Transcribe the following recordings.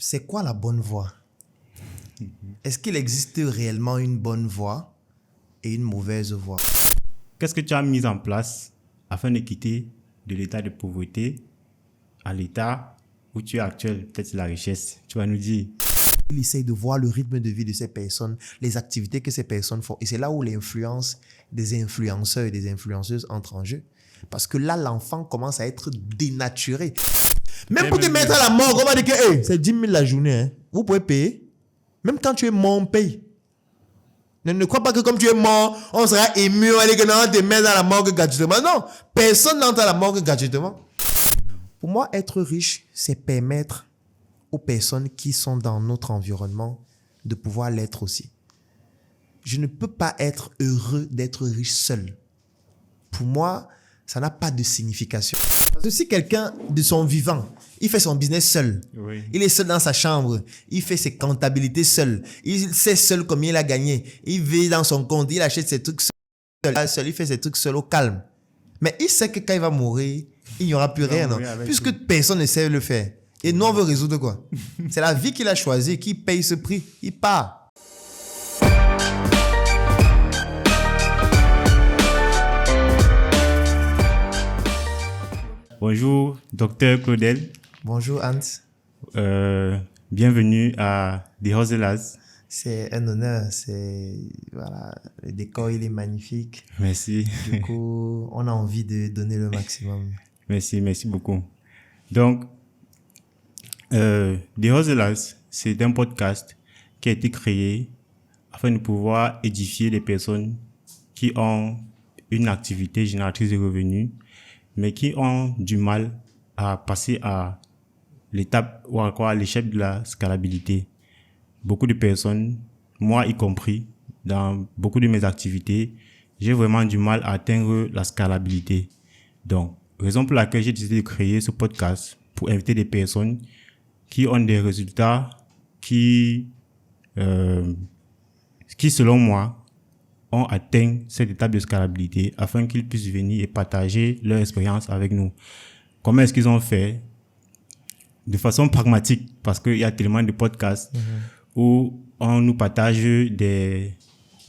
c'est quoi la bonne voie? Est-ce qu'il existe réellement une bonne voie et une mauvaise voie? Qu'est-ce que tu as mis en place afin de quitter de l'état de pauvreté à l'état où tu es actuel, peut-être la richesse? Tu vas nous dire. Il essaye de voir le rythme de vie de ces personnes, les activités que ces personnes font. Et c'est là où l'influence des influenceurs et des influenceuses entre en jeu. Parce que là, l'enfant commence à être dénaturé. Même pour te mettre à la mort, on va dire que hey, c'est 10 000 la journée. Hein. Vous pouvez payer. Même quand tu es mort, on paye. Ne crois pas que comme tu es mort, on sera ému, on va dire que non, on te met dans la morgue gratuitement. Non, personne n'entre à la morgue gratuitement. Pour moi, être riche, c'est permettre aux personnes qui sont dans notre environnement de pouvoir l'être aussi. Je ne peux pas être heureux d'être riche seul. Pour moi, ça n'a pas de signification. Parce que si quelqu'un de son vivant, il fait son business seul, Oui. il est seul dans sa chambre, il fait ses comptabilités seul, il sait seul combien il a gagné, il vit dans son compte, il achète ses trucs seul, il fait ses trucs seul au calme. Mais il sait que quand il va mourir, il n'y aura plus rien, non? Puisque personne ne sait le faire. Et nous, on veut résoudre quoi? C'est la vie qu'il a choisie, qui paye ce prix. Il part. Bonjour, docteur Claudel. Bonjour, Hans. Bienvenue à The Hustlers. C'est un honneur. Voilà, le décor, il est magnifique. Merci. Du coup, on a envie de donner le maximum. Merci beaucoup. Donc, The Hustlers, c'est un podcast qui a été créé afin de pouvoir édifier les personnes qui ont une activité génératrice de revenus, mais qui ont du mal à passer à l'étape ou encore à l'échelle de la scalabilité. Beaucoup de personnes, moi y compris, dans beaucoup de mes activités, j'ai vraiment du mal à atteindre la scalabilité. Donc, raison pour laquelle j'ai décidé de créer ce podcast pour inviter des personnes qui ont des résultats qui selon moi, ont atteint cette étape de scalabilité afin qu'ils puissent venir et partager leur expérience avec nous. Comment est-ce qu'ils ont fait? De façon pragmatique, parce qu'il y a tellement de podcasts où on nous partage des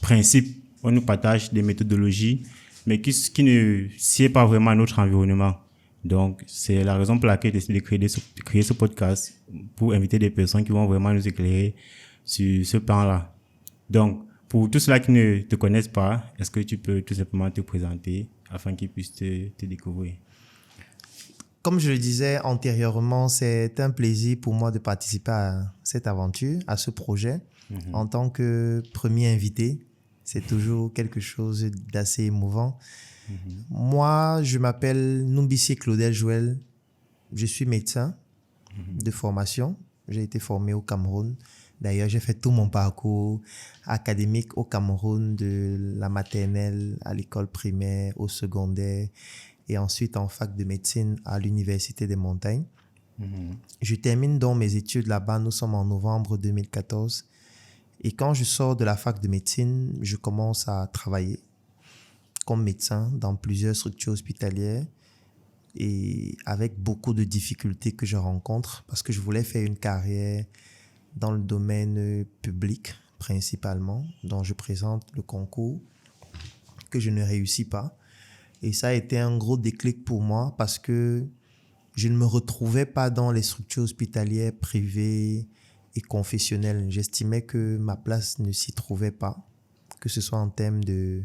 principes, on nous partage des méthodologies, mais qui ne sied pas vraiment à notre environnement. Donc, c'est la raison pour laquelle j'ai décidé de créer ce podcast pour inviter des personnes qui vont vraiment nous éclairer sur ce plan-là. Donc, pour tous ceux qui ne te connaissent pas, est-ce que tu peux tout simplement te présenter afin qu'ils puissent te découvrir? Comme je le disais antérieurement, c'est un plaisir pour moi de participer à cette aventure, à ce projet. En tant que premier invité, c'est toujours quelque chose d'assez émouvant. Moi, je m'appelle Numbisi Claudel Joël. Je suis médecin de formation. J'ai été formé au Cameroun. D'ailleurs, j'ai fait tout mon parcours académique au Cameroun, de la maternelle à l'école primaire, au secondaire, et ensuite en fac de médecine à l'Université des Montagnes. Je termine donc mes études là-bas. Nous sommes en novembre 2014. Et quand je sors de la fac de médecine, je commence à travailler comme médecin dans plusieurs structures hospitalières et avec beaucoup de difficultés que je rencontre parce que je voulais faire une carrière dans le domaine public principalement, dont je présente le concours, que je ne réussis pas. Et ça a été un gros déclic pour moi parce que je ne me retrouvais pas dans les structures hospitalières privées et confessionnelles. J'estimais que ma place ne s'y trouvait pas, que ce soit en termes de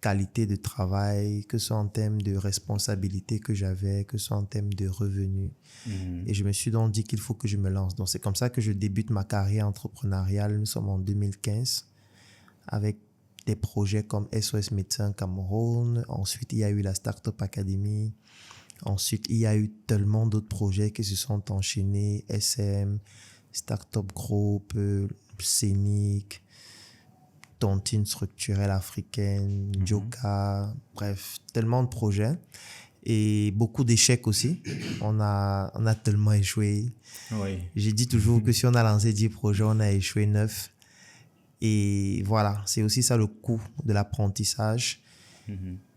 qualité de travail, que ce soit en termes de responsabilité que j'avais, que ce soit en termes de revenus. Et je me suis donc dit qu'il faut que je me lance. Donc c'est comme ça que je débute ma carrière entrepreneuriale. Nous sommes en 2015 avec des projets comme SOS Médecins Cameroun. Ensuite, il y a eu la Startup Academy. Ensuite, il y a eu tellement d'autres projets qui se sont enchaînés. SM, Startup Group, Scénic, Tontine structurelle africaine, Joka, bref, tellement de projets. Et beaucoup d'échecs aussi. On a tellement échoué. Oui. J'ai dit toujours que si on a lancé 10 projets, on a échoué 9. Et voilà, c'est aussi ça le coût de l'apprentissage.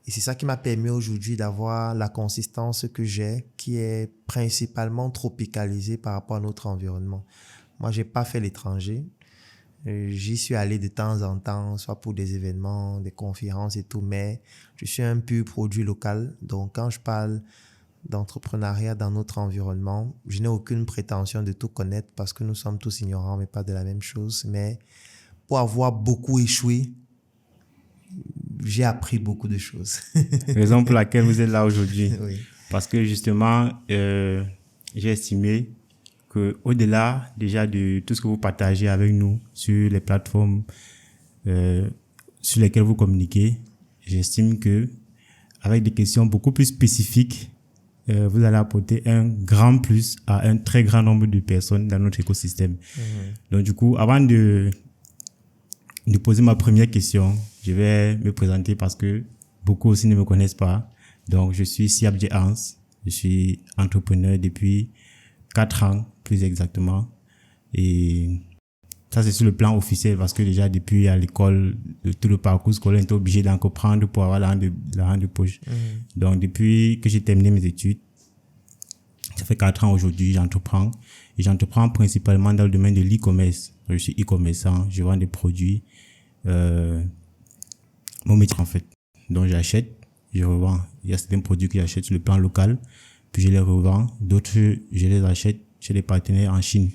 Et c'est ça qui m'a permis aujourd'hui d'avoir la consistance que j'ai, qui est principalement tropicalisée par rapport à notre environnement. Moi, j'ai pas fait l'étranger. J'y suis allé de temps en temps, soit pour des événements, des conférences et tout, mais je suis un pur produit local. Donc, quand je parle d'entrepreneuriat dans notre environnement, je n'ai aucune prétention de tout connaître parce que nous sommes tous ignorants, mais pas de la même chose. Mais pour avoir beaucoup échoué, j'ai appris beaucoup de choses. Raison pour laquelle vous êtes là aujourd'hui. Oui. Parce que justement, j'ai estimé que au-delà déjà de tout ce que vous partagez avec nous sur les plateformes sur lesquelles vous communiquez, j'estime que avec des questions beaucoup plus spécifiques, vous allez apporter un grand plus à un très grand nombre de personnes dans notre écosystème. Donc du coup, avant de poser ma première question, je vais me présenter parce que beaucoup aussi ne me connaissent pas. Donc je suis Siabdje Hans, je suis entrepreneur depuis 4 ans plus exactement, et ça c'est sur le plan officiel parce que déjà depuis à l'école, tout le parcours scolaire, on était obligé d'en comprendre pour avoir l'argent de poche. Donc depuis que j'ai terminé mes études, ça fait 4 ans aujourd'hui, j'entreprends, et j'entreprends principalement dans le domaine de l'e-commerce. Je suis e-commerçant, je vends des produits, mon métier en fait. Donc j'achète, je revends. Il y a certains produits que j'achète sur le plan local, puis je les revends. D'autres, je les achète chez des partenaires en Chine.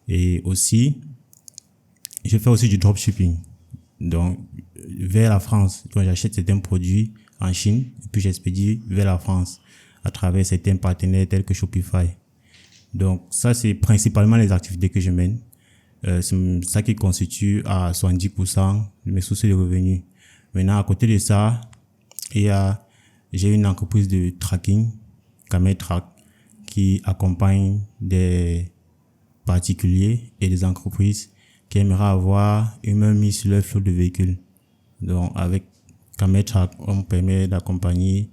Et aussi, je fais aussi du dropshipping. Donc, vers la France, quand j'achète certains produits en Chine, et puis j'expédie vers la France à travers certains partenaires tels que Shopify. Donc, ça, c'est principalement les activités que je mène. C'est ça qui constitue à 70% de mes sources de revenus. Maintenant, à côté de ça, j'ai une entreprise de tracking, Cametrack, qui accompagne des particuliers et des entreprises qui aimeraient avoir une main mise sur leur flot de véhicules. Donc, avec Cametrack, on permet d'accompagner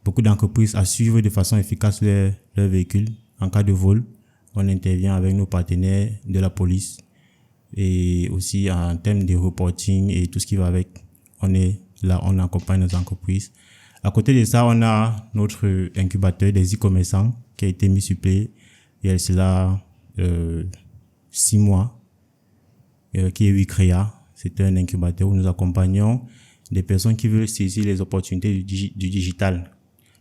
beaucoup d'entreprises à suivre de façon efficace leurs véhicules. En cas de vol, on intervient avec nos partenaires de la police, et aussi en termes de reporting et tout ce qui va avec. On est là, on accompagne nos entreprises. À côté de ça, on a notre incubateur des e-commerçants qui a été mis sur pied il y a cela 6 mois, qui est Wicrea. C'est un incubateur où nous accompagnons des personnes qui veulent saisir les opportunités du digital.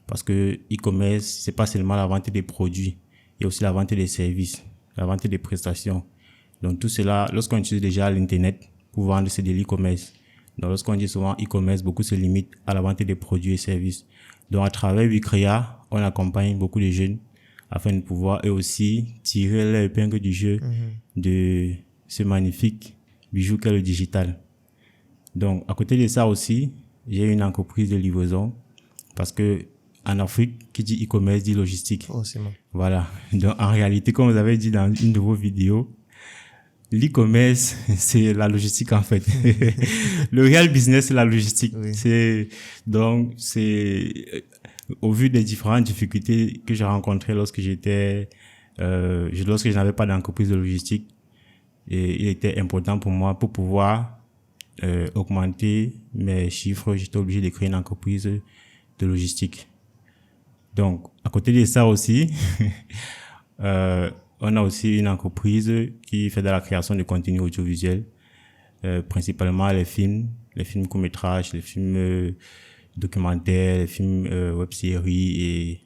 Parce que e-commerce, c'est pas seulement la vente des produits, il y a aussi la vente des services, la vente des prestations. Donc tout cela, lorsqu'on utilise déjà l'internet pour vendre, c'est de l'e-commerce. Donc lorsqu'on dit souvent e-commerce, beaucoup se limitent à la vente des produits et services. Donc à travers Wicrea, on accompagne beaucoup de jeunes afin de pouvoir eux aussi tirer leur épingle du jeu de ce magnifique bijou qu'est le digital. Donc à côté de ça aussi, j'ai une entreprise de livraison parce que en Afrique, qui dit e-commerce dit logistique. Forcément. Voilà. Donc en réalité, comme vous avez dit dans une de vos vidéos, l'e-commerce, c'est la logistique en fait. Le real business, c'est la logistique. Oui. C'est au vu des différentes difficultés que j'ai rencontrées lorsque lorsque je n'avais pas d'entreprise de logistique, et il était important pour moi pour pouvoir augmenter mes chiffres. J'étais obligé de créer une entreprise de logistique. Donc, à côté de ça aussi, on a aussi une entreprise qui fait de la création de contenu audiovisuel, principalement les films courts-métrages, les films documentaires, les films web-séries et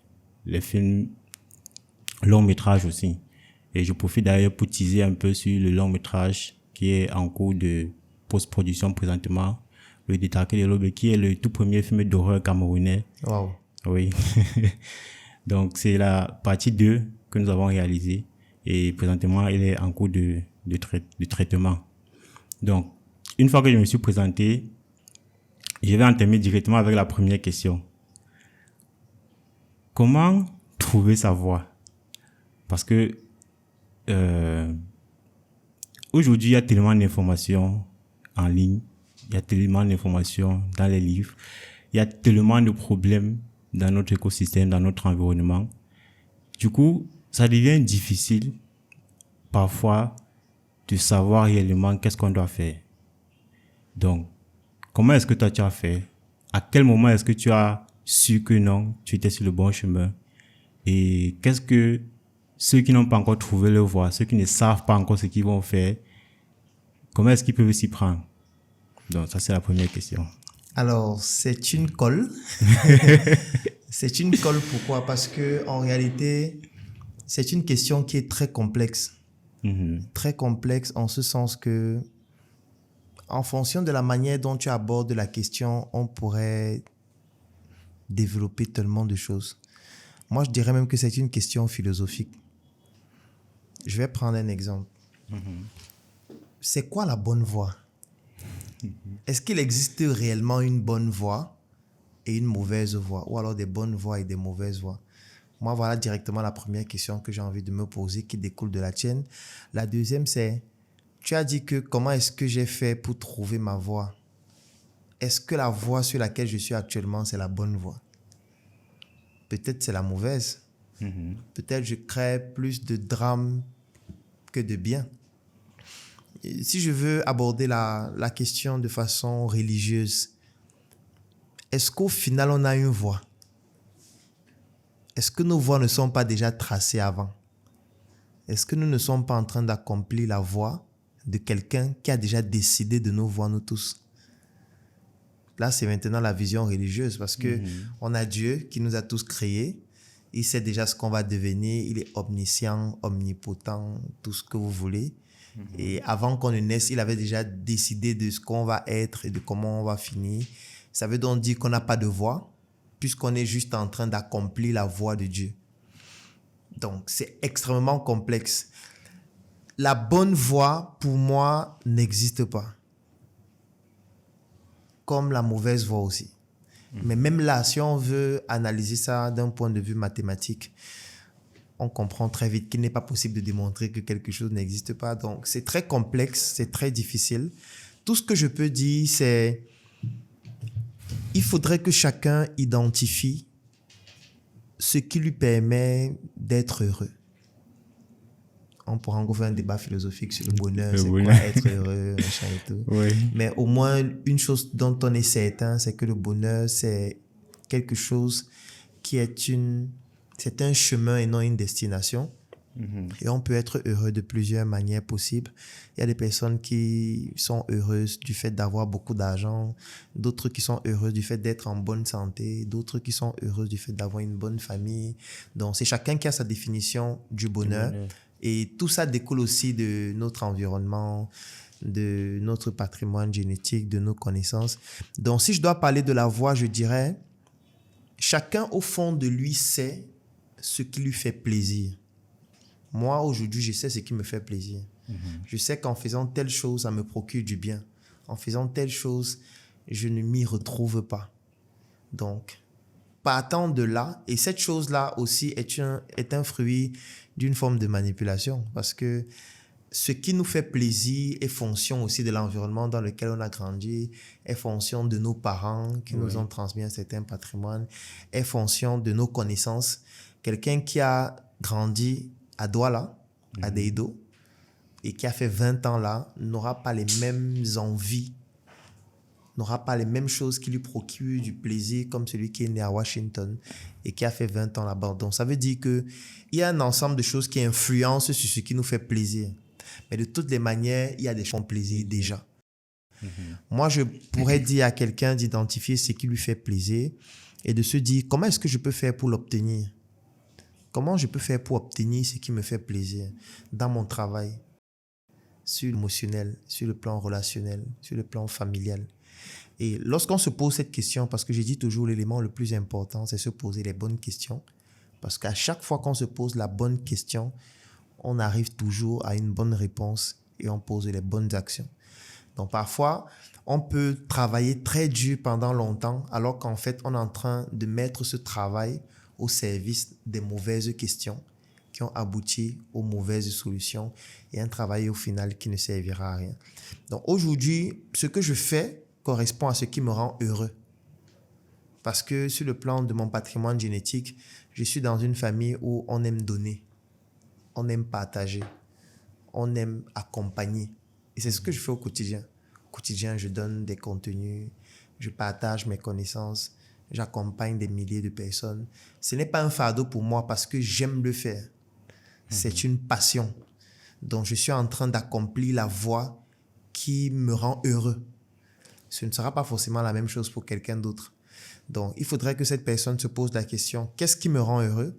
les films longs-métrages aussi. Et je profite d'ailleurs pour teaser un peu sur le long-métrage qui est en cours de post-production présentement, Le Détraqué de l'Aube, qui est le tout premier film d'horreur camerounais. Wow. Oui. Donc, c'est la partie 2 que nous avons réalisée. Et présentement, il est en cours de traitement. Donc, une fois que je me suis présenté, je vais entamer directement avec la première question. Comment trouver sa voie? Parce que aujourd'hui, il y a tellement d'informations en ligne, il y a tellement d'informations dans les livres, il y a tellement de problèmes dans notre écosystème, dans notre environnement. Du coup, ça devient difficile parfois de savoir réellement qu'est-ce qu'on doit faire. Donc, comment est-ce que toi tu as fait à quel moment est-ce que tu as su que non, tu étais sur le bon chemin? Et qu'est-ce que ceux qui n'ont pas encore trouvé leur voie, ceux qui ne savent pas encore ce qu'ils vont faire, comment est-ce qu'ils peuvent s'y prendre? Donc, ça, c'est la première question. Alors, c'est une colle. C'est une colle, pourquoi? Parce que en réalité, c'est une question qui est très complexe. Très complexe en ce sens que, en fonction de la manière dont tu abordes la question, on pourrait développer tellement de choses. Moi, je dirais même que c'est une question philosophique. Je vais prendre un exemple. C'est quoi la bonne voie? Est-ce qu'il existe réellement une bonne voie et une mauvaise voie, ou alors des bonnes voies et des mauvaises voies? Moi, voilà directement la première question que j'ai envie de me poser qui découle de la tienne. La deuxième, c'est, tu as dit que comment est-ce que j'ai fait pour trouver ma voie? Est-ce que la voie sur laquelle je suis actuellement, c'est la bonne voie? Peut-être c'est la mauvaise. Peut-être je crée plus de drame que de bien. Et si je veux aborder la question de façon religieuse, est-ce qu'au final, on a une voie? Est-ce que nos voies ne sont pas déjà tracées avant? Est-ce que nous ne sommes pas en train d'accomplir la voie de quelqu'un qui a déjà décidé de nos voies, nous tous? Là, c'est maintenant la vision religieuse parce que on a Dieu qui nous a tous créés. Il sait déjà ce qu'on va devenir. Il est omniscient, omnipotent, tout ce que vous voulez. Et avant qu'on ne naisse, il avait déjà décidé de ce qu'on va être et de comment on va finir. Ça veut donc dire qu'on n'a pas de voie, puisqu'on est juste en train d'accomplir la voie de Dieu. Donc, c'est extrêmement complexe. La bonne voie, pour moi, n'existe pas. Comme la mauvaise voie aussi. Mais même là, si on veut analyser ça d'un point de vue mathématique, on comprend très vite qu'il n'est pas possible de démontrer que quelque chose n'existe pas. Donc, c'est très complexe, c'est très difficile. Tout ce que je peux dire, c'est il faudrait que chacun identifie ce qui lui permet d'être heureux. On pourra encore faire un débat philosophique sur le bonheur, c'est quoi être heureux, machin et tout. Oui. Mais au moins, une chose dont on est certain, c'est que le bonheur, c'est quelque chose qui est c'est un chemin et non une destination. Et on peut être heureux de plusieurs manières possibles. Il y a des personnes qui sont heureuses du fait d'avoir beaucoup d'argent, d'autres qui sont heureuses du fait d'être en bonne santé, d'autres qui sont heureuses du fait d'avoir une bonne famille. Donc, c'est chacun qui a sa définition du bonheur. Et tout ça découle aussi de notre environnement, de notre patrimoine génétique, de nos connaissances. Donc, si je dois parler de la voie, je dirais, chacun au fond de lui sait ce qui lui fait plaisir. Moi, aujourd'hui, je sais ce qui me fait plaisir. Je sais qu'en faisant telle chose, ça me procure du bien. En faisant telle chose, je ne m'y retrouve pas. Donc, partant de là, et cette chose-là aussi est un fruit d'une forme de manipulation, parce que ce qui nous fait plaisir est fonction aussi de l'environnement dans lequel on a grandi, est fonction de nos parents qui nous ont transmis un certain patrimoine, est fonction de nos connaissances. Quelqu'un qui a grandi à Douala, à Deido, et qui a fait 20 ans là, n'aura pas les mêmes envies, n'aura pas les mêmes choses qui lui procurent du plaisir comme celui qui est né à Washington et qui a fait 20 ans là-bas. Donc, ça veut dire qu'il y a un ensemble de choses qui influencent sur ce qui nous fait plaisir. Mais de toutes les manières, il y a des choses qui font plaisir déjà. Moi, je pourrais dire à quelqu'un d'identifier ce qui lui fait plaisir et de se dire comment est-ce que je peux faire pour l'obtenir? Comment je peux faire pour obtenir ce qui me fait plaisir dans mon travail, sur l'émotionnel, sur le plan relationnel, sur le plan familial? Et lorsqu'on se pose cette question, parce que je dis toujours l'élément le plus important, c'est se poser les bonnes questions. Parce qu'à chaque fois qu'on se pose la bonne question, on arrive toujours à une bonne réponse et on pose les bonnes actions. Donc parfois, on peut travailler très dur pendant longtemps alors qu'en fait, on est en train de mettre ce travail au service des mauvaises questions qui ont abouti aux mauvaises solutions et un travail au final qui ne servira à rien. Donc aujourd'hui, ce que je fais correspond à ce qui me rend heureux. Parce que sur le plan de mon patrimoine génétique, je suis dans une famille où on aime donner, on aime partager, on aime accompagner. Et c'est ce que je fais au quotidien. Au quotidien, je donne des contenus je partage mes connaissances, j'accompagne des milliers de personnes. Ce n'est pas un fardeau pour moi parce que j'aime le faire. C'est une passion. Donc, je suis en train d'accomplir la voie qui me rend heureux. Ce ne sera pas forcément la même chose pour quelqu'un d'autre. Donc, il faudrait que cette personne se pose la question, qu'est-ce qui me rend heureux?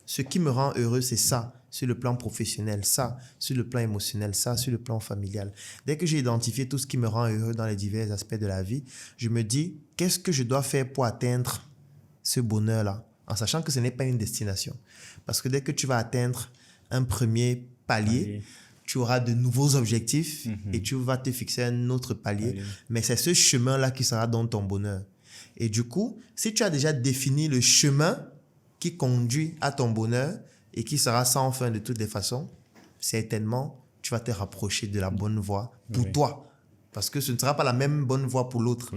Ce qui me rend heureux, c'est ça, sur le plan professionnel, ça, sur le plan émotionnel, ça, sur le plan familial. Dès que j'ai identifié tout ce qui me rend heureux dans les divers aspects de la vie, je me dis, qu'est-ce que je dois faire pour atteindre ce bonheur-là? En sachant que ce n'est pas une destination. Parce que dès que tu vas atteindre un premier palier, tu auras de nouveaux objectifs et tu vas te fixer un autre palier. Mais c'est ce chemin-là qui sera dans ton bonheur. Et du coup, si tu as déjà défini le chemin qui conduit à ton bonheur et qui sera sans fin de toutes les façons, certainement, tu vas te rapprocher de la bonne voie pour toi. Parce que ce ne sera pas la même bonne voie pour l'autre.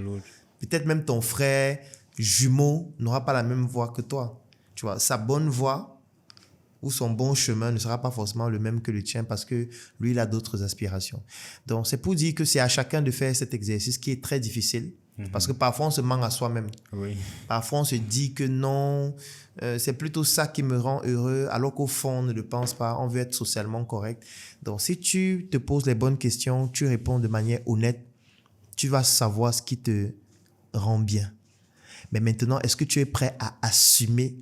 Peut-être même ton frère jumeau n'aura pas la même voie que toi. Tu vois, sa bonne voie ou son bon chemin ne sera pas forcément le même que le tien parce que lui, il a d'autres aspirations. Donc, c'est pour dire que c'est à chacun de faire cet exercice qui est très difficile parce que parfois, on se ment à soi-même. Parfois, on se dit que non, c'est plutôt ça qui me rend heureux alors qu'au fond, on ne le pense pas. On veut être socialement correct. Donc, si tu te poses les bonnes questions, tu réponds de manière honnête, tu vas savoir ce qui te rend bien. Mais maintenant, est-ce que tu es prêt à assumer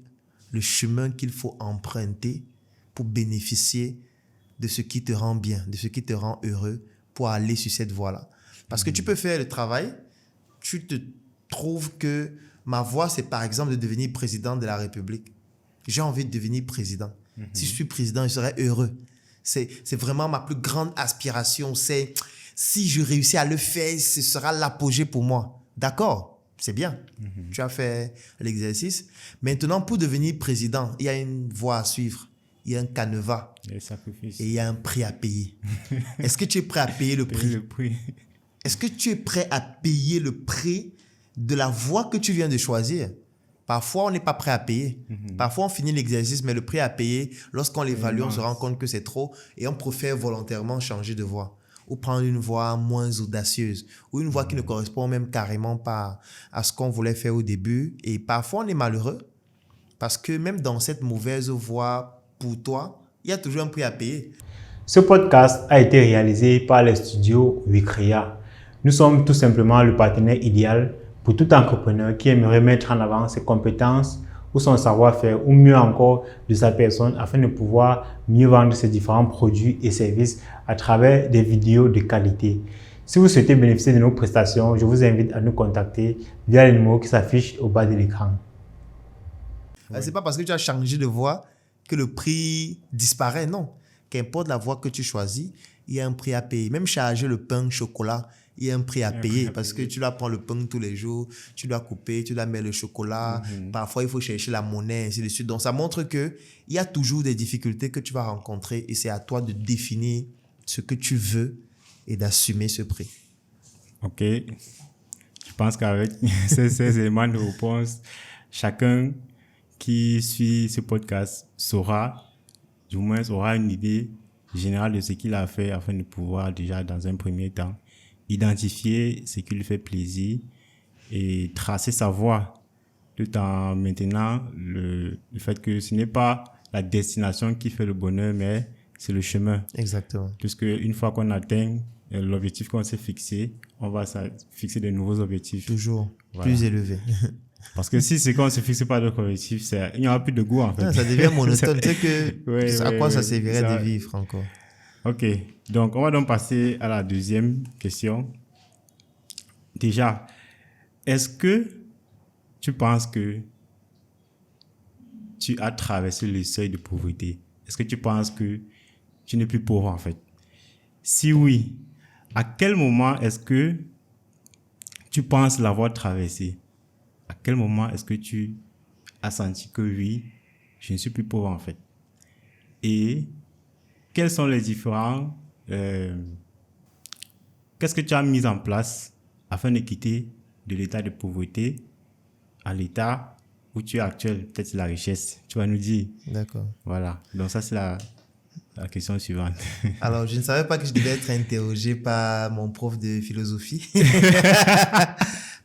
le chemin qu'il faut emprunter pour bénéficier de ce qui te rend bien, de ce qui te rend heureux pour aller sur cette voie-là? Parce que tu peux faire le travail, tu te trouves que ma voie, c'est par exemple de devenir président de la République. J'ai envie de devenir président. Si je suis président, je serai heureux. C'est vraiment ma plus grande aspiration. C'est si je réussis à le faire, ce sera l'apogée pour moi. D'accord? C'est bien. Tu as fait l'exercice. Maintenant, pour devenir président, il y a une voie à suivre. Il y a un canevas. Et il y a un prix à payer. Est-ce que tu es prêt à payer le prix? Est-ce que tu es prêt à payer le prix de la voie que tu viens de choisir? Parfois, on n'est pas prêt à payer. Parfois, on finit l'exercice, mais le prix à payer, lorsqu'on l'évalue, on se rend compte que c'est trop et on préfère volontairement changer de voie ou prendre une voie moins audacieuse ou une voie qui ne correspond même carrément pas à ce qu'on voulait faire au début. Et parfois, on est malheureux parce que même dans cette mauvaise voie pour toi, il y a toujours un prix à payer. Ce podcast a été réalisé par les studios Wicrea. Nous sommes tout simplement le partenaire idéal pour tout entrepreneur qui aimerait mettre en avant ses compétences ou son savoir-faire ou mieux encore de sa personne afin de pouvoir mieux vendre ses différents produits et services à travers des vidéos de qualité. Si vous souhaitez bénéficier de nos prestations, je vous invite à nous contacter via les numéros qui s'affichent au bas de l'écran. C'est pas parce que tu as changé de voie que le prix disparaît, non. Qu'importe la voie que tu choisis, il y a un prix à payer. Même charger le pain chocolat, il y a un prix à payer parce que tu dois prendre le pain tous les jours, tu dois couper, tu dois mettre le chocolat. Parfois, il faut chercher la monnaie, ainsi de suite. Donc, ça montre qu'il y a toujours des difficultés que tu vas rencontrer et c'est à toi de définir ce que tu veux et d'assumer ce prix. Ok. Je pense qu'avec ces éléments de réponse, chacun qui suit ce podcast saura, du moins aura une idée générale de ce qu'il a fait afin de pouvoir déjà, dans un premier temps, identifier ce qui lui fait plaisir et tracer sa voie, tout en maintenant le fait que ce n'est pas la destination qui fait le bonheur, mais c'est le chemin. Exactement. Puisque une fois qu'on atteint l'objectif qu'on s'est fixé, on va fixer de nouveaux objectifs. Toujours plus élevés. Parce que si c'est qu'on ne se fixe pas d'autres objectifs, il n'y aura plus de goût en fait. Ça devient monotone. Tu sais que à quoi ça servirait de vivre encore? Ok, donc on va donc passer à la deuxième question. Déjà, est-ce que tu penses que tu as traversé le seuil de pauvreté? Est-ce que tu penses que tu n'es plus pauvre en fait? Si oui, à quel moment est-ce que tu penses l'avoir traversé? À quel moment est-ce que tu as senti que oui, je ne suis plus pauvre en fait? Et quels sont les différents... qu'est-ce que tu as mis en place afin de quitter de l'état de pauvreté à l'état où tu es actuel? Peut-être la richesse. Tu vas nous dire. D'accord. Voilà. Donc ça, c'est La question suivante. Alors, je ne savais pas que je devais être interrogé par mon prof de philosophie.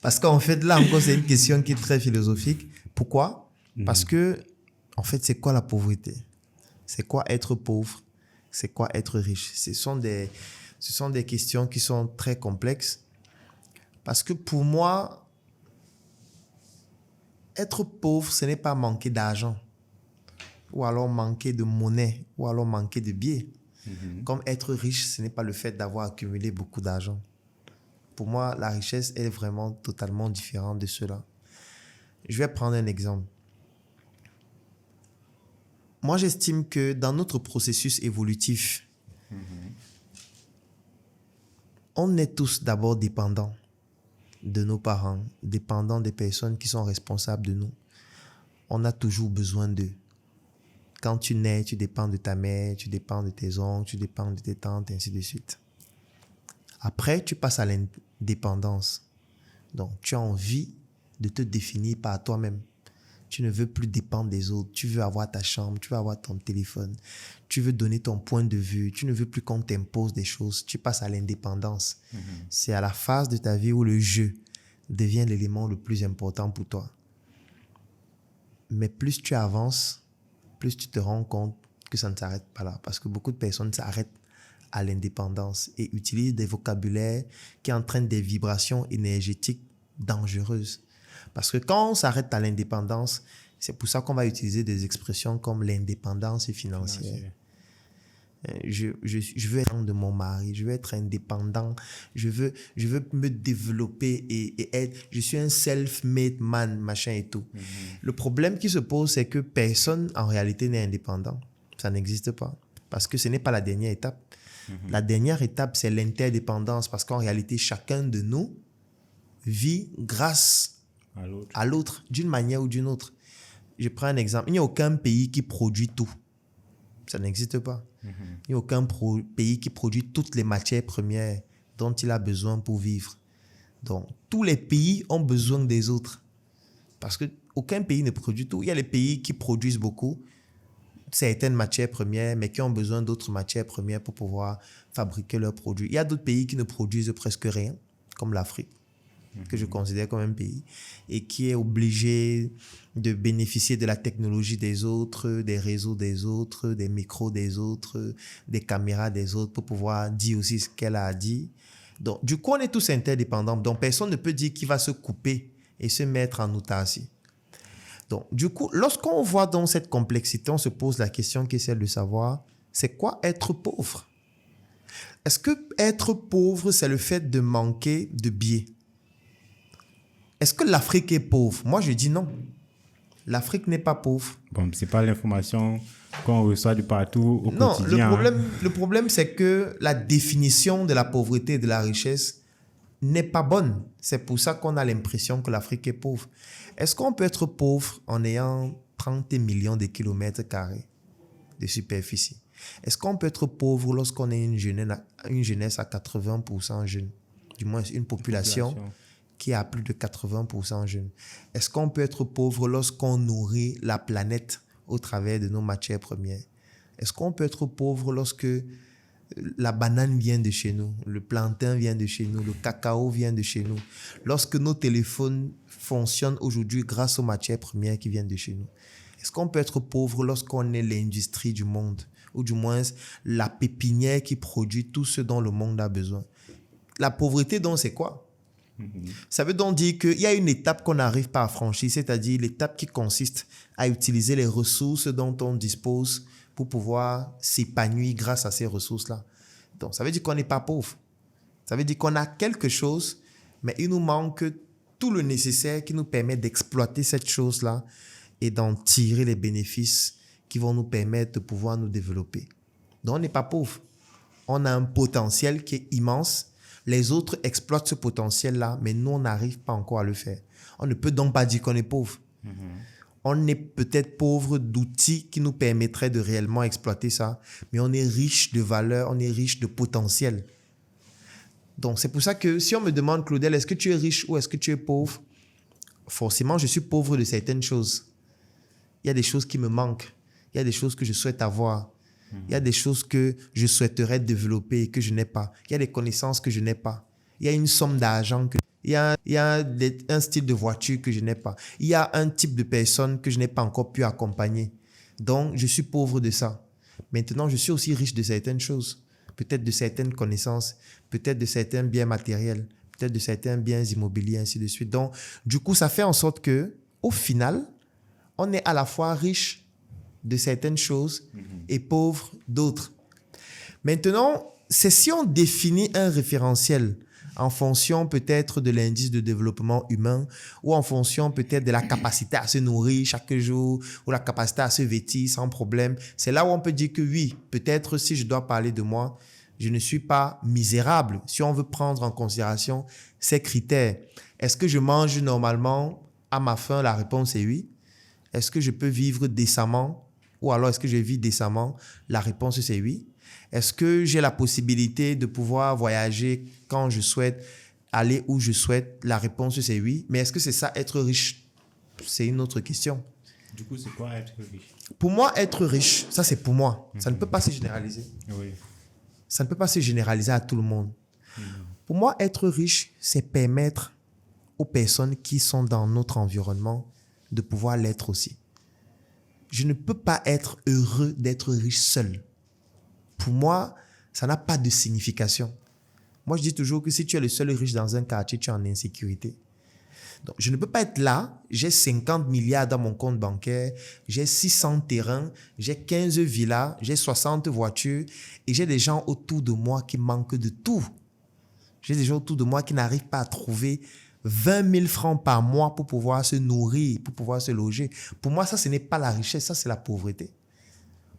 Parce qu'en fait, là encore, c'est une question qui est très philosophique. Pourquoi? Parce que, en fait, c'est quoi la pauvreté? C'est quoi être pauvre? C'est quoi être riche? Ce sont des questions qui sont très complexes. Parce que pour moi, être pauvre, ce n'est pas manquer d'argent, ou alors manquer de monnaie, ou alors manquer de billets. Comme être riche, ce n'est pas le fait d'avoir accumulé beaucoup d'argent. Pour moi, la richesse est vraiment totalement différente de cela. Je vais prendre un exemple. Moi, j'estime que dans notre processus évolutif, on est tous d'abord dépendants de nos parents, dépendants des personnes qui sont responsables de nous. On a toujours besoin d'eux. Quand tu nais, tu dépends de ta mère, tu dépends de tes oncles, tu dépends de tes tantes, et ainsi de suite. Après, tu passes à l'indépendance. Donc, tu as envie de te définir par toi-même. Tu ne veux plus dépendre des autres. Tu veux avoir ta chambre, tu veux avoir ton téléphone. Tu veux donner ton point de vue. Tu ne veux plus qu'on t'impose des choses. Tu passes à l'indépendance. C'est à la phase de ta vie où le jeu devient l'élément le plus important pour toi. Mais plus tu avances, plus tu te rends compte que ça ne s'arrête pas là. Parce que beaucoup de personnes s'arrêtent à l'indépendance et utilisent des vocabulaires qui entraînent des vibrations énergétiques dangereuses. Parce que quand on s'arrête à l'indépendance, c'est pour ça qu'on va utiliser des expressions comme l'indépendance financière. Je veux être de mon mari, je veux être indépendant, je veux me développer et être, je suis un self-made man, machin et tout. Le problème qui se pose, c'est que personne en réalité n'est indépendant. Ça n'existe pas. Parce que ce n'est pas la dernière étape. La dernière étape, c'est l'interdépendance. Parce qu'en réalité, chacun de nous vit grâce à l'autre, d'une manière ou d'une autre. Je prends un exemple. Il n'y a aucun pays qui produit tout. Ça n'existe pas. Il n'y a aucun pays qui produit toutes les matières premières dont il a besoin pour vivre. Donc, tous les pays ont besoin des autres. Parce qu'aucun pays ne produit tout. Il y a les pays qui produisent beaucoup, certaines matières premières, mais qui ont besoin d'autres matières premières pour pouvoir fabriquer leurs produits. Il y a d'autres pays qui ne produisent presque rien, comme l'Afrique, que je considère comme un pays, et qui est obligé de bénéficier de la technologie des autres, des réseaux des autres, des micros des autres, des caméras des autres, pour pouvoir dire aussi ce qu'elle a dit. Donc, du coup, on est tous interdépendants. Donc, personne ne peut dire qu'il va se couper et se mettre en autarcie. Donc, du coup, lorsqu'on voit dans cette complexité, on se pose la question qui est celle de savoir, c'est quoi être pauvre? Est-ce que être pauvre, c'est le fait de manquer de billets? Est-ce que l'Afrique est pauvre? Moi, je dis non. L'Afrique n'est pas pauvre. Bon, c'est pas l'information qu'on reçoit de partout au quotidien. Non, le problème, c'est que la définition de la pauvreté et de la richesse n'est pas bonne. C'est pour ça qu'on a l'impression que l'Afrique est pauvre. Est-ce qu'on peut être pauvre en ayant 30 millions de kilomètres carrés de superficie? Est-ce qu'on peut être pauvre lorsqu'on est une jeunesse à 80% jeune? Du moins, une population qui est à plus de 80% jeune. Est-ce qu'on peut être pauvre lorsqu'on nourrit la planète au travers de nos matières premières? Est-ce qu'on peut être pauvre lorsque la banane vient de chez nous, le plantain vient de chez nous, le cacao vient de chez nous, lorsque nos téléphones fonctionnent aujourd'hui grâce aux matières premières qui viennent de chez nous? Est-ce qu'on peut être pauvre lorsqu'on est l'industrie du monde, ou du moins la pépinière qui produit tout ce dont le monde a besoin? La pauvreté, donc, c'est quoi? Ça veut donc dire qu'il y a une étape qu'on n'arrive pas à franchir, c'est-à-dire l'étape qui consiste à utiliser les ressources dont on dispose pour pouvoir s'épanouir grâce à ces ressources-là. Donc, ça veut dire qu'on n'est pas pauvre. Ça veut dire qu'on a quelque chose, mais il nous manque tout le nécessaire qui nous permet d'exploiter cette chose-là et d'en tirer les bénéfices qui vont nous permettre de pouvoir nous développer. Donc, on n'est pas pauvre. On a un potentiel qui est immense. Les autres exploitent ce potentiel-là, mais nous, on n'arrive pas encore à le faire. On ne peut donc pas dire qu'on est pauvre. On est peut-être pauvre d'outils qui nous permettraient de réellement exploiter ça, mais on est riche de valeur, on est riche de potentiel. Donc, c'est pour ça que si on me demande, Claudel, est-ce que tu es riche ou est-ce que tu es pauvre? Forcément, je suis pauvre de certaines choses. Il y a des choses qui me manquent. Il y a des choses que je souhaite avoir. Il y a des choses que je souhaiterais développer et que je n'ai pas. Il y a des connaissances que je n'ai pas. Il y a une somme d'argent que... Il y a un style de voiture que je n'ai pas. Il y a un type de personne que je n'ai pas encore pu accompagner. Donc, je suis pauvre de ça. Maintenant, je suis aussi riche de certaines choses. Peut-être de certaines connaissances, peut-être de certains biens matériels, peut-être de certains biens immobiliers, ainsi de suite. Donc, du coup, ça fait en sorte que, au final, on est à la fois riche de certaines choses et pauvre d'autres. Maintenant, c'est si on définit un référentiel en fonction peut-être de l'indice de développement humain ou en fonction peut-être de la capacité à se nourrir chaque jour ou la capacité à se vêtir sans problème. C'est là où on peut dire que oui, peut-être si je dois parler de moi, je ne suis pas misérable. Si on veut prendre en considération ces critères, est-ce que je mange normalement à ma faim? La réponse est oui. Est-ce que je peux vivre décemment ou alors est-ce que je vis décemment? La réponse c'est oui. Est-ce que j'ai la possibilité de pouvoir voyager quand je souhaite, aller où je souhaite? La réponse, c'est oui. Mais est-ce que c'est ça, être riche? C'est une autre question. Du coup, c'est quoi être riche? Pour moi, être riche, ça c'est pour moi. Ça ne peut pas se généraliser. Oui. Ça ne peut pas se généraliser à tout le monde. Pour moi, être riche, c'est permettre aux personnes qui sont dans notre environnement de pouvoir l'être aussi. Je ne peux pas être heureux d'être riche seul. Pour moi, ça n'a pas de signification. Moi, je dis toujours que si tu es le seul riche dans un quartier, tu es en insécurité. Donc, je ne peux pas être là, j'ai 50 milliards dans mon compte bancaire, j'ai 600 terrains, j'ai 15 villas, j'ai 60 voitures et j'ai des gens autour de moi qui manquent de tout. J'ai des gens autour de moi qui n'arrivent pas à trouver 20 000 francs par mois pour pouvoir se nourrir, pour pouvoir se loger. Pour moi, ça, ce n'est pas la richesse, ça, c'est la pauvreté.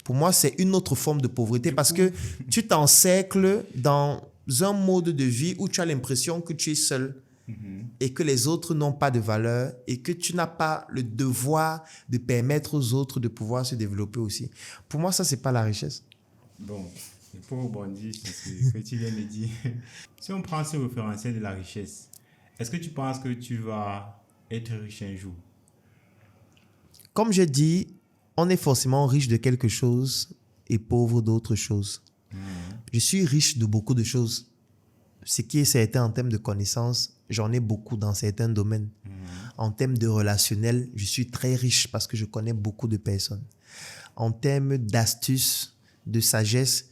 Pour moi, c'est une autre forme de pauvreté parce que tu t'encercles dans un mode de vie où tu as l'impression que tu es seul et que les autres n'ont pas de valeur et que tu n'as pas le devoir de permettre aux autres de pouvoir se développer aussi. Pour moi, ça, c'est pas la richesse. Bon, pour rebondir sur ce que tu viens de dire, si on prend ce référentiel de la richesse, est-ce que tu penses que tu vas être riche un jour? Comme j'ai dit, on est forcément riche de quelque chose et pauvre d'autre chose. Je suis riche de beaucoup de choses. Ce qui est certain en termes de connaissances, j'en ai beaucoup dans certains domaines. En termes de relationnel, je suis très riche parce que je connais beaucoup de personnes. En termes d'astuces, de sagesse,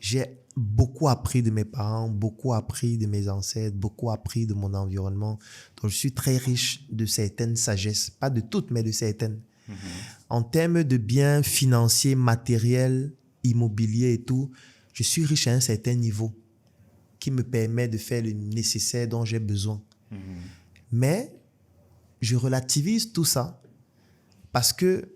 j'ai beaucoup appris de mes parents, beaucoup appris de mes ancêtres, beaucoup appris de mon environnement. Donc, je suis très riche de certaines sagesses. Pas de toutes, mais de certaines. En termes de biens financiers, matériels, immobiliers et tout, je suis riche à un certain niveau qui me permet de faire le nécessaire dont j'ai besoin. Mais je relativise tout ça parce que,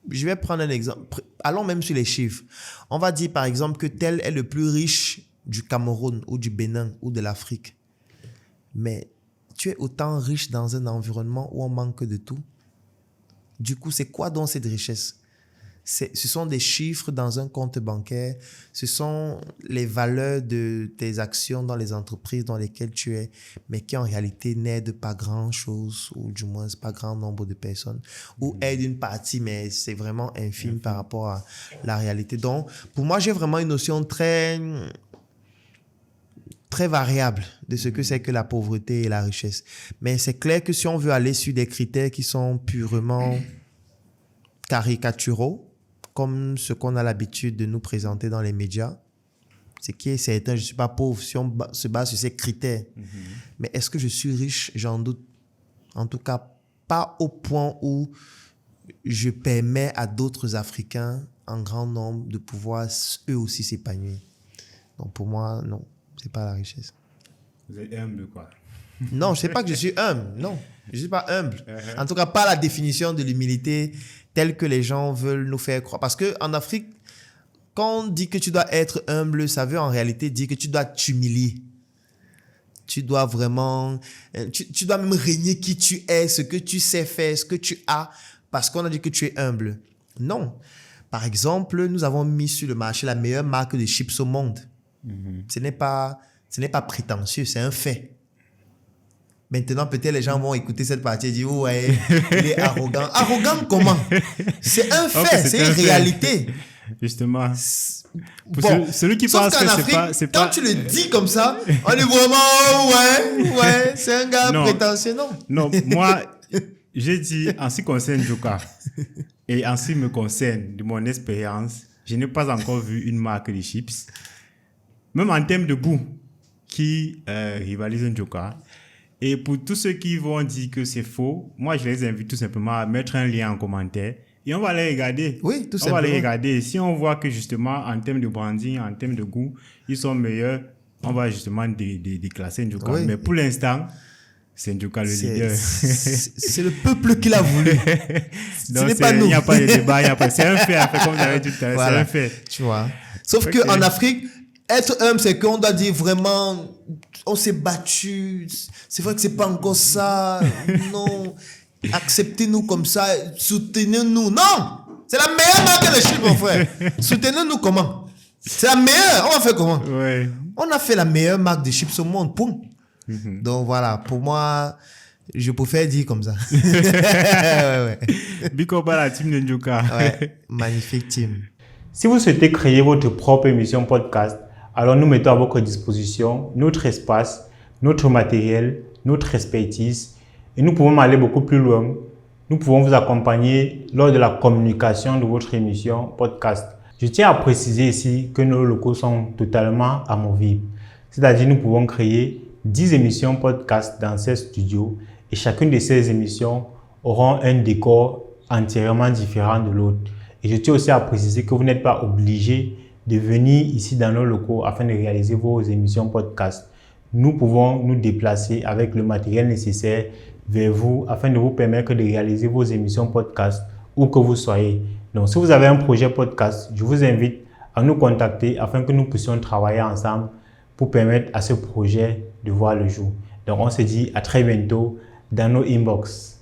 je vais prendre un exemple. Allons même sur les chiffres. On va dire par exemple que tel est le plus riche du Cameroun ou du Bénin ou de l'Afrique. Mais tu es autant riche dans un environnement où on manque de tout. Du coup, c'est quoi donc cette richesse? Ce sont des chiffres dans un compte bancaire, ce sont les valeurs de tes actions dans les entreprises dans lesquelles tu es, mais qui en réalité n'aident pas grand-chose, ou du moins pas grand nombre de personnes, ou aident une partie, mais c'est vraiment infime par rapport à la réalité. Donc, pour moi, j'ai vraiment une notion très variable de ce que c'est que la pauvreté et la richesse. Mais c'est clair que si on veut aller sur des critères qui sont purement caricaturaux, comme ce qu'on a l'habitude de nous présenter dans les médias, ce qui est certain, je ne suis pas pauvre si on se base sur ces critères. Mais est-ce que je suis riche? J'en doute. En tout cas, pas au point où je permets à d'autres Africains en grand nombre de pouvoir eux aussi s'épanouir. Donc pour moi, non, ce n'est pas la richesse. Vous êtes humble, quoi. Non, je ne sais pas que je suis humble. Non, je ne suis pas humble. En tout cas, pas la définition de l'humilité telle que les gens veulent nous faire croire. Parce qu'en Afrique, quand on dit que tu dois être humble, ça veut en réalité dire que tu dois t'humilier. Tu dois vraiment... Tu dois même régner qui tu es, ce que tu sais faire, ce que tu as, parce qu'on a dit que tu es humble. Non. Par exemple, nous avons mis sur le marché la meilleure marque de chips au monde. Ce n'est pas prétentieux, c'est un fait. Maintenant, peut-être les gens vont écouter cette partie et dire « Ouais, il est arrogant. » Arrogant comment? C'est un fait, c'est une réalité. Justement. Pour Bon, celui qui sauf pense qu'en que Afrique, c'est quand pas... tu le dis comme ça, on est vraiment, ouais, c'est un gars Non. prétentieux, non? Non, moi, j'ai dit, en ce qui concerne Njoka, et en ce qui me concerne, de mon expérience, je n'ai pas encore vu une marque de chips, même en termes de goût, qui rivalise Njoka. Et pour tous ceux qui vont dire que c'est faux, moi, je les invite tout simplement à mettre un lien en commentaire et on va les regarder. Oui, tout On va les simplement. regarder. Si on voit que justement, en termes de branding, en termes de goût, ils sont meilleurs, on va justement déclasser Njoka. Oui. Mais pour l'instant, c'est Njoka le leader. C'est le peuple qui l'a voulu. Donc, Ce n'est pas nous. Il n'y a pas de débat. C'est un fait, en fait, comme vous avez dit tout à l'heure. Voilà. C'est un fait. Tu vois. Sauf Ok. que en Afrique, être humble, c'est qu'on doit dire vraiment, on s'est battu. C'est vrai que c'est pas encore ça. Non. Acceptez-nous comme ça. Soutenez-nous. Non! C'est la meilleure marque de chips, mon frère. Soutenez-nous comment? C'est la meilleure. On va faire comment? Ouais. On a fait la meilleure marque de chips au monde. Point. Donc voilà, pour moi, je préfère dire comme ça. ouais. Big up à la team de Njoka. Ouais. Magnifique team. Si vous souhaitez créer votre propre émission podcast, alors nous mettons à votre disposition notre espace, notre matériel, notre expertise et nous pouvons aller beaucoup plus loin. Nous pouvons vous accompagner lors de la communication de votre émission podcast. Je tiens à préciser ici que nos locaux sont totalement amovibles. C'est-à-dire nous pouvons créer 10 émissions podcast dans ces studios et chacune de ces émissions auront un décor entièrement différent de l'autre. Et je tiens aussi à préciser que vous n'êtes pas obligé de venir ici dans nos locaux afin de réaliser vos émissions podcast. Nous pouvons nous déplacer avec le matériel nécessaire vers vous afin de vous permettre de réaliser vos émissions podcast où que vous soyez. Donc, si vous avez un projet podcast, je vous invite à nous contacter afin que nous puissions travailler ensemble pour permettre à ce projet de voir le jour. Donc, on se dit à très bientôt dans nos inbox.